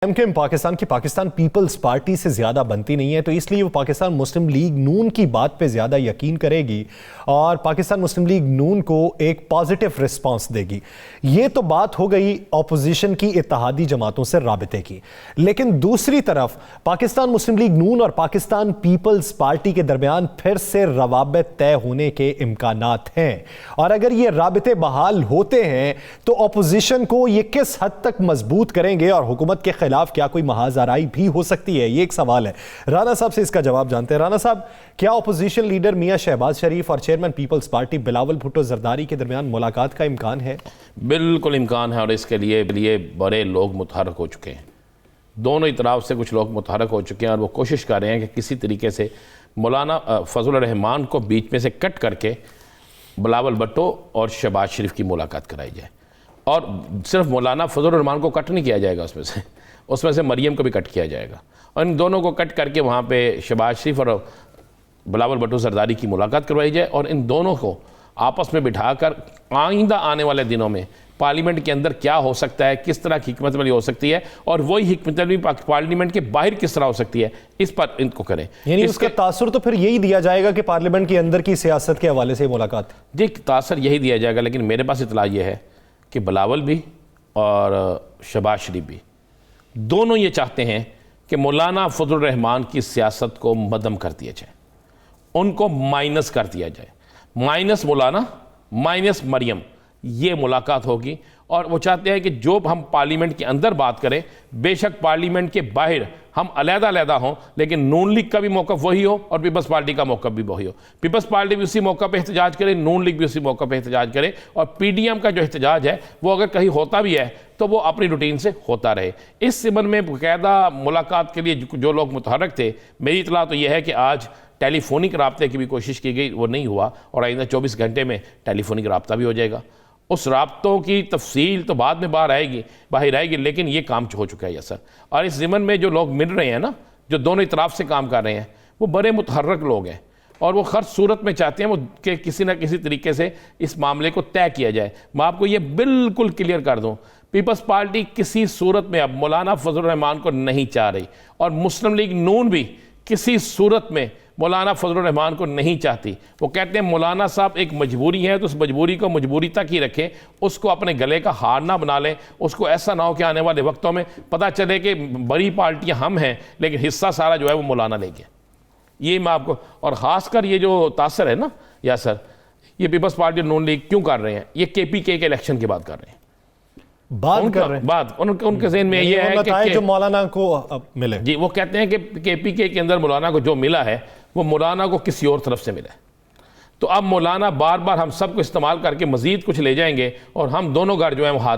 MQM Pakistan की Pakistan peoples party से ज्यादा बनती नहीं है, तो इसलिए वो पाकिस्तान मुस्लिम लीग नून की बात पे ज्यादा यकीन करेगी और पाकिस्तान मुस्लिम लीग नून को एक पॉजिटिव रिस्पांस देगी। ये तो बात हो गई ऑपोजिशन की इत्तेहादी जमातों से राबिते की, लेकिन दूसरी तरफ पाकिस्तान मुस्लिम लीग नून और पाकिस्तान पीपल्स पार्टी के दरमियान फिर से रवाबित तय होने के इम्कानात हैं और अगर ये राबिते बहाल होते हैं तो ऑपोजिशन को ये किस हद तक मजबूत करेंगे और हुकूमत के खिलाफ क्या कोई महाजराई भी हो सकती है, ये एक सवाल है। राना साहब से इसका जवाब जानते हैं। राना साहब, क्या ऑपोजिशन लीडर मियां शहबाज शरीफ और chairman people's party Bilawal Bhutto Zardari के दरमियान मुलाकात का इम्कान है? बिल्कुल इम्कान है और इसके लिए बड़े लोग मुतहरक हो चुके हैं। दोनों ही तरफ से कुछ लोग मुतहरक हो चुके हैं और वो कोशिश कर रहे हैं कि किसी तरीके से मौलाना फजल रहमान को बीच में से कट करके बिलावल भुट्टो और शहबाज शरीफ की मुलाकात कराई जाए। और सिर्फ मौलाना फजल रहमान को कट नहीं किया जाएगा, उसमें से मरियम को भी कट किया जाएगा और इन दोनों को कट करके वहाँ पे शहबाज शरीफ और बिलावल भुट्टो जरदारी की मुलाकात करवाई जाए और इन दोनों को आपस में बिठाकर आइंदा आने वाले दिनों में पार्लियामेंट के अंदर क्या हो सकता है, किस तरह की हिकमत अमली हो सकती है और वही हिकमत अमली पार्लियामेंट के बाहर किस तरह हो सकती है, इस पर इनको करें। यानी इसका तासुर तो फिर यही दिया जाएगा कि पार्लियामेंट के अंदर की सियासत के हवाले से मुलाकात? जी, तासुर यही दिया जाएगा, लेकिन मेरे पास इतला ये है कि बिलावल भी और शहबाज शरीफ भी दोनों ये चाहते हैं कि मौलाना फजल रहमान की सियासत को मदम कर दिया जाए, उनको माइनस कर दिया जाए। माइनस मौलाना माइनस मरियम, ये मुलाकात होगी और वो चाहते हैं कि जो हम पार्लियामेंट के अंदर बात करें, बेशक पार्लियामेंट के बाहर हम अलग-अलग हों, लेकिन नून लीग का भी मौक़िफ़ वही हो और पीपल्स पार्टी का मौक़िफ़ भी वही हो। पीपल्स पार्टी भी उसी मौक़िफ़ पे एहतजाज करे, नून लीग भी उसी मौक़िफ़ पे एहतजाज करे और पीडीएम का जो एहतजाज है वो अगर कहीं होता भी है तो वो अपनी रूटीन से होता रहे। इस सिमन में बाकायदा मुलाकात के लिए जो लोग मुतहरक थे, मेरी इतला तो यह है कि आज टेलीफोनिक राब्ते की भी कोशिश की गई, वो नहीं हुआ और आइंदा 24 घंटे में टेलीफोनिक राब्ता भी हो जाएगा। उस राब्तों की तफसील तो बाद में बाहर आएगी, लेकिन ये काम हो चुका है सर। और इस ज़िमन में जो लोग मिल रहे हैं ना, जो दोनों तरफ से काम कर रहे हैं, वो बड़े मुतहर्रक लोग हैं और वो हर सूरत में चाहते हैं वो कि किसी न किसी तरीके से इस मामले को तय किया जाए। मैं आपको ये बिल्कुल क्लियर कर दूँ, पीपल्स पार्टी किसी सूरत में अब मौलाना फजल रहमान को नहीं चाह रही और मुस्लिम लीग नून भी किसी सूरत में मौलाना फजल रहमान को नहीं चाहती। वो कहते हैं मौलाना साहब एक मजबूरी है तो उस मजबूरी को मजबूरी तक ही रखें, उसको अपने गले का हार ना बना लें। उसको ऐसा ना हो कि आने वाले वक्तों में पता चले कि बड़ी पार्टियां हम हैं लेकिन हिस्सा सारा जो है वो मौलाना ले गया। ये मैं आपको, और ख़ासकर ये जो तासर है ना या सर, ये पीपल्स पार्टी नून लीग क्यों कर रहे हैं, ये KPK के इलेक्शन की बात कर रहे हैं, उनके ज़हन में ये है कि जो मौलाना को मिले। जी, वो कहते हैं कि KPK के अंदर मौलाना को जो मिला है वो मौलाना को किसी और तरफ से मिला है, तो अब मौलाना बार बार हम सबको इस्तेमाल करके मजीद कुछ ले जाएंगे और हम दोनों घर जो है वो हाथ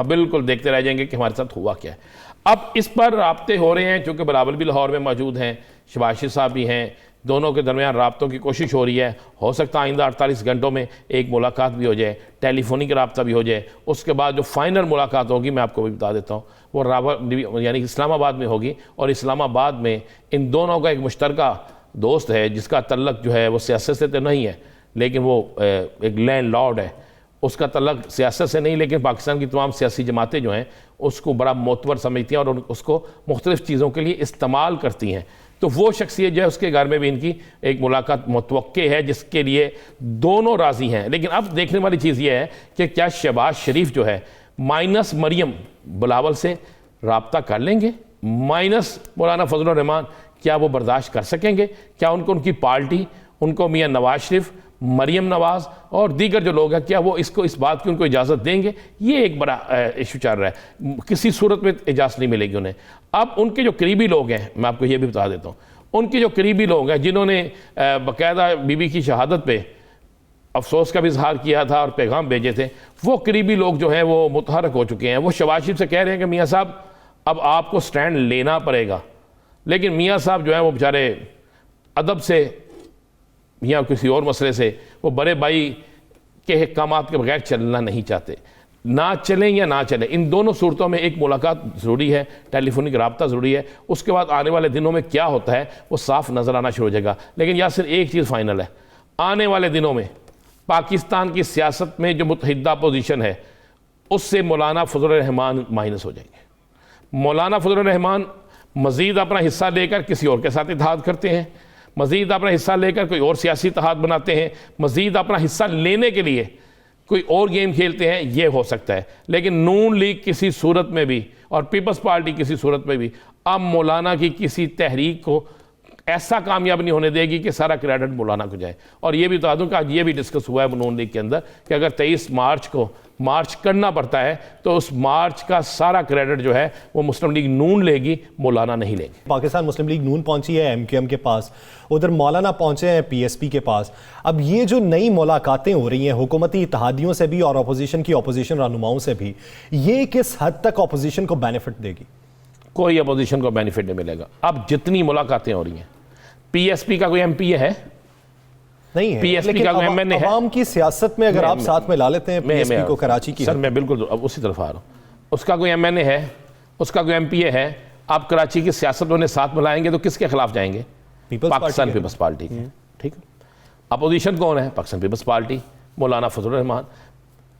बिल्कुल देखते रह जाएंगे कि हमारे साथ हुआ क्या है। अब इस पर राब्ते हो रहे हैं, चूँकि बिलावल भी लाहौर में मौजूद हैं, शहबाज शरीफ साहब भी हैं, दोनों के दरमियान राब्तों की कोशिश हो रही है। हो सकता है आइंदा 48 घंटों में एक मुलाकात भी हो जाए, टेलीफोनिक राब्ता भी हो जाए। उसके बाद जो फाइनल मुलाकात होगी, मैं आपको भी बता देता हूँ, वो यानी इस्लामाबाद में होगी और इस्लामाबाद में इन दोनों का एक मुश्तरका दोस्त है जिसका तल्लक जो है वो सियासत से तो नहीं है, लेकिन वो एक लैंड लॉर्ड है, उसका तल्लक सियासत से नहीं, लेकिन पाकिस्तान की तमाम सियासी जमातें जो हैं उसको बड़ा मोतबर समझती हैं और उसको मुख्तलिफ़ चीज़ों के लिए इस्तेमाल करती हैं। तो वो शख्सियत जो है उसके घर में भी इनकी एक मुलाकात मुतवक्के है, जिसके लिए दोनों राज़ी हैं। लेकिन अब देखने वाली चीज़ ये है कि क्या शहबाज शरीफ जो है माइनस मरियम बिलावल से राब्ता कर लेंगे, माइनस मौलाना फजल रहमान क्या वो बर्दाश्त कर सकेंगे? क्या उनको उनकी पार्टी, उनको मियां नवाज शरीफ, मरियम नवाज़ और दीगर जो लोग हैं, क्या वो इस बात की उनको इजाज़त देंगे? ये एक बड़ा इशू चल रहा है। किसी सूरत में इजाज़त नहीं मिलेगी उन्हें। अब उनके जो करीबी लोग हैं, मैं आपको ये भी बता देता हूँ, उनके जो करीबी लोग हैं जिन्होंने बाकायदा बीबी की शहादत पे अफसोस का भी इजहार किया था और पैगाम भेजे थे, वो करीबी लोग जो हैं वो मुतहरक हो चुके हैं। वो शहबाज शरीफ से कह रहे हैं कि मियाँ साहब अब आपको स्टैंड लेना पड़ेगा, लेकिन मियाँ साहब जो हैं वो बेचारे अदब से या किसी और मसले से वो बड़े भाई के अहकामात के बगैर चलना नहीं चाहते। ना चलें या ना चलें, इन दोनों सूरतों में एक मुलाकात ज़रूरी है, टेलीफोनिक राब्ता ज़रूरी है। उसके बाद आने वाले दिनों में क्या होता है वो साफ नज़र आना शुरू हो जाएगा। लेकिन यार सिर्फ एक चीज़ फाइनल है, आने वाले दिनों में पाकिस्तान की सियासत में जो मुतहिदा पोजीशन है उससे मौलाना फजल रहमान माइनस हो जाएंगे। मौलाना फजलुर रहमान मज़ीद अपना हिस्सा लेकर किसी और के साथ इत्तेहाद करते हैं, मज़ीद अपना हिस्सा लेकर कोई और सियासी इत्तेहाद बनाते हैं, मज़ीद अपना हिस्सा लेने के लिए कोई और गेम खेलते हैं, ये हो सकता है। लेकिन नून लीग किसी सूरत में भी और पीपल्स पार्टी किसी सूरत में भी अब मौलाना की किसी तहरीक को ऐसा कामयाब नहीं होने देगी कि सारा क्रेडिट मौलाना को जाए। और ये भी बता दूं कि आज ये भी डिस्कस हुआ है नून लीग के अंदर कि अगर 23 मार्च को मार्च करना पड़ता है तो उस मार्च का सारा क्रेडिट जो है वो मुस्लिम लीग नून लेगी, मौलाना नहीं लेगी। पाकिस्तान मुस्लिम लीग नून पहुंची है MQM के पास, उधर मौलाना पहुंचे हैं PSP के पास। अब ये जो नई मुलाकातें हो रही हैं हुकूमती इत्तेहादियों से भी और अपोजिशन की अपोजिशन रहनुमाओं से भी, ये किस हद तक अपोजिशन को बेनिफिट देगी? कोई अपोजिशन को बेनिफिट नहीं मिलेगा। अब जितनी मुलाकातें हो रही हैं, PSP का कोई MP है? नहीं है, PSP लेकिन का MNA है? अवाम की सियासत में अगर आप साथ में ला लेते हैं PSP को कराची की, सर मैं बिल्कुल अब उसी तरफ आ रहा हूँ। उसका कोई MNA है, उसका कोई MPA है, आप कराची की सियासत उन्हें साथ में लाएंगे तो किसके खिलाफ जाएंगे? पाकिस्तान पीपल्स पार्टी के। ठीक है, अपोजिशन कौन है? पाकिस्तान पीपल्स पार्टी, मौलाना फजलुर रहमान।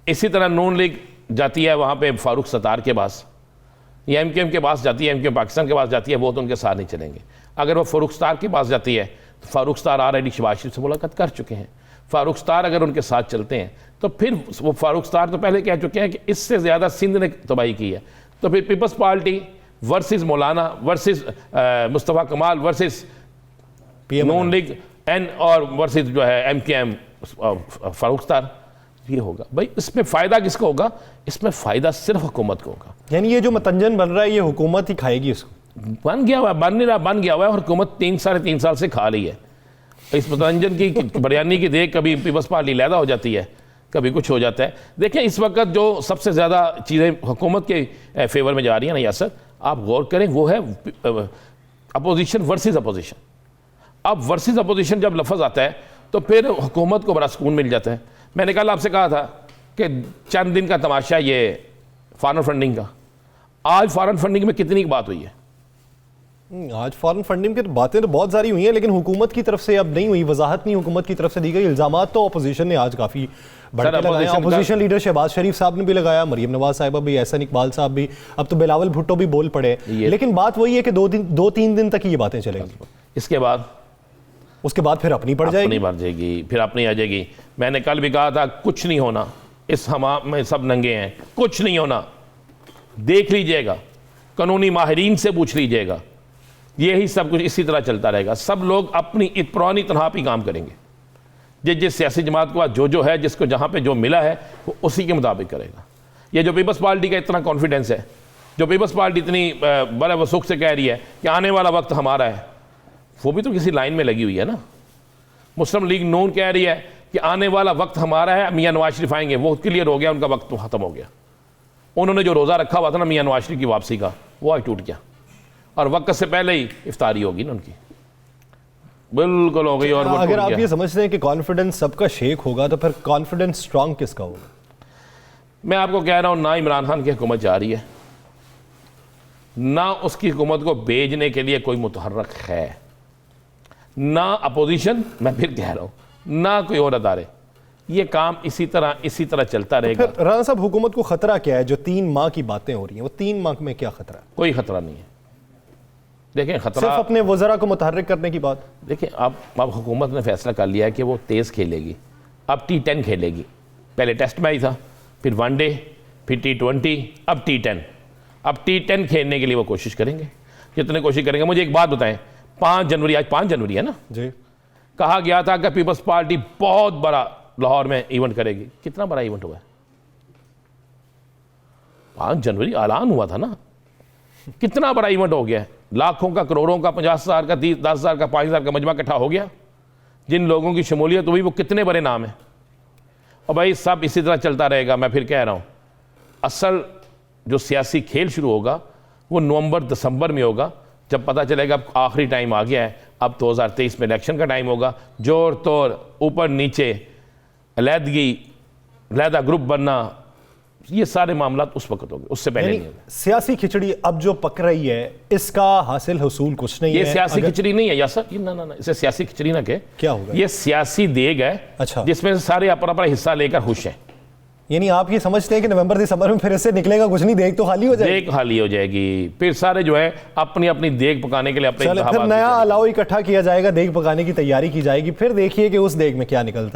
इसी तरह नून लीग जाती है वहाँ पे फारूक सत्तार के पास, या MQM के पास जाती है, MQM पाकिस्तान के पास जाती है, वो तो उनके साथ नहीं चलेंगे। अगर वो फारूक सत्तार के पास जाती है तो फारूक सत्तार ऑलरेडी शहबाज शरीफ से मुलाकात कर चुके हैं। फारूक सत्तार अगर उनके साथ चलते हैं तो फिर वो फारूक सत्तार तो पहले कह चुके हैं कि इससे ज़्यादा सिंध ने तबाही की है, तो फिर पीपल्स पार्टी वर्सेस मौलाना वर्सेस मुस्तफ़ा कमाल वर्सेस नून लीग एन और वर्सेस जो है MQM फारूक सत्तार, ये होगा। भाई इसमें फ़ायदा किसको होगा? इसमें फ़ायदा सिर्फ हुकूमत को होगा। यानी ये जो मतंजन बन रहा है ये हुकूमत ही खाएगी इसको? बन गया हुआ है, बन नहीं रहा, बन गया हुआ है और हुकूमत 3-3.5 साल से खा रही है। इस मतंजन की बिरयानी की देख कभी पीपल्स पार्टी लैदा हो जाती है, कभी कुछ हो जाता है। देखें इस वक्त जो सबसे ज़्यादा चीज़ें हुकूमत के फेवर में जा रही हैं ना यासर, आप गौर करें, वो है अपोजिशन वर्सेस अपोजिशन। अब वर्सेस अपोजिशन जब लफ्ज़ आता है तो फिर हुकूमत को बड़ा सुकून मिल जाता है। मैंने कल आपसे कहा था कि चंद दिन का तमाशा ये फॉरेन फंडिंग का, आज फॉरेन फंडिंग में कितनी बात हुई है? आज फॉरेन फंडिंग की बातें तो बहुत सारी हुई हैं, लेकिन हुकूमत की तरफ से अब नहीं हुई, वजाहत नहीं हुकूमत की तरफ से दी गई। इल्जामात तो अपोजिशन ने आज काफ़ी बढ़ के लगाए। अपोजिशन लीडर शहबाज शरीफ साहब ने भी लगाया, मरियम नवाज साहिबा भी, एहसन इकबाल साहब भी, अब तो बिलावल भुट्टो भी बोल पड़े। लेकिन बात वही है कि 2-3 दिन तक ये बातें चलेंगी, उसके बाद फिर अपनी पड़ जाएगी, फिर अपनी आ जाएगी। मैंने कल भी कहा था कुछ नहीं होना, इस हमाम में सब नंगे हैं, कुछ नहीं होना, देख लीजिएगा, कानूनी माहिरीन से पूछ लीजिएगा, यही सब कुछ इसी तरह चलता रहेगा। सब लोग अपनी पुरानी तनहा पे काम करेंगे। जिस सियासी जमात को आज जो है, जिसको जहाँ पे जो मिला है वो उसी के मुताबिक करेगा। ये जो पीपल्स पार्टी का इतना कॉन्फिडेंस है, जो पीपल्स पार्टी इतनी बड़े वसूख से कह रही है कि आने वाला वक्त हमारा है, वो भी तो किसी लाइन में लगी हुई है ना। मुस्लिम लीग नून कह रही है कि आने वाला वक्त हमारा है, मियाँ नवाज शरीफ आएंगे, वो क्लियर हो गया, उनका वक्त तो ख़त्म हो गया। उन्होंने जो रोज़ा रखा हुआ था ना मियाँ नवाज शरीफ की वापसी का, वो आज टूट गया और वक्त से पहले ही इफ्तारी होगी ना उनकी, बिल्कुल हो गई। और अगर आप ये समझते हैं कि कॉन्फिडेंस सबका शेक होगा तो फिर कॉन्फिडेंस स्ट्रांग किसका होगा? मैं आपको कह रहा हूँ, ना इमरान खान की हुकूमत जा रही है, ना उसकी हुकूमत को भेजने के लिए कोई मुतहर्रक है, ना अपोजिशन, मैं फिर कह रहा हूँ, ना कोई और अदारे। ये काम इसी तरह चलता रहेगा। फिर राना साहब, हुकूमत को खतरा क्या है? जो 3 माह की बातें हो रही हैं, वो 3 माह में क्या खतरा है? कोई खतरा नहीं है। देखें, खतरा सिर्फ अपने वज़रा को मुतहर्रिक करने की बात। देखें, अब हुकूमत ने फैसला कर लिया है कि वो तेज़ खेलेगी, अब T10 खेलेगी। पहले टेस्ट मैच था, फिर वनडे, फिर T20, अब T10। अब T10 खेलने के लिए वो कोशिश करेंगे, जितने कोशिश करेंगे। मुझे एक बात बताएं, 5 जनवरी, आज 5 जनवरी है ना जी, कहा गया था कि पीपल्स पार्टी बहुत बड़ा लाहौर में इवेंट करेगी। कितना बड़ा इवेंट हुआ है? 5 जनवरी ऐलान हुआ था ना, कितना बड़ा इवेंट हो गया है। लाखों का, करोड़ों का, 50,000 का, 10,000 का, 5,000 का मजमा इकट्ठा हो गया। जिन लोगों की शमूलियत हुई वो कितने बड़े नाम हैं। और भाई सब इसी तरह चलता रहेगा। मैं फिर कह रहा हूँ, असल जो सियासी खेल शुरू होगा वो नवंबर-दिसंबर में होगा, जब पता चलेगा अब आखिरी टाइम आ गया है, अब 2023 में इलेक्शन का टाइम होगा। जोर तोड़, ऊपर नीचे, अलहदगी, अलहदा ग्रुप बनना, ये सारे मामला उस वक्त होंगे, उससे पहले नहीं। सियासी खिचड़ी अब जो पक रही है, इसका हासिल हुसूल कुछ नहीं है। ये सियासी खिचड़ी नहीं है यासर, ना, इसे सियासी खिचड़ी ना कहे। क्या होगा? ये सियासी देग है, अच्छा, जिसमें से सारे अपना अपना हिस्सा लेकर खुश हैं। यानी आप ये समझते हैं कि नवंबर दिसंबर में फिर इससे निकलेगा कुछ नहीं, देख तो खाली हो जाएगी, देख खाली हो जाएगी, फिर सारे जो है अपनी अपनी देख पकाने के लिए अपने फिर नया अलाव इकट्ठा किया जाएगा, देख पकाने की तैयारी की जाएगी, फिर देखिए कि उस देख में क्या निकलता है।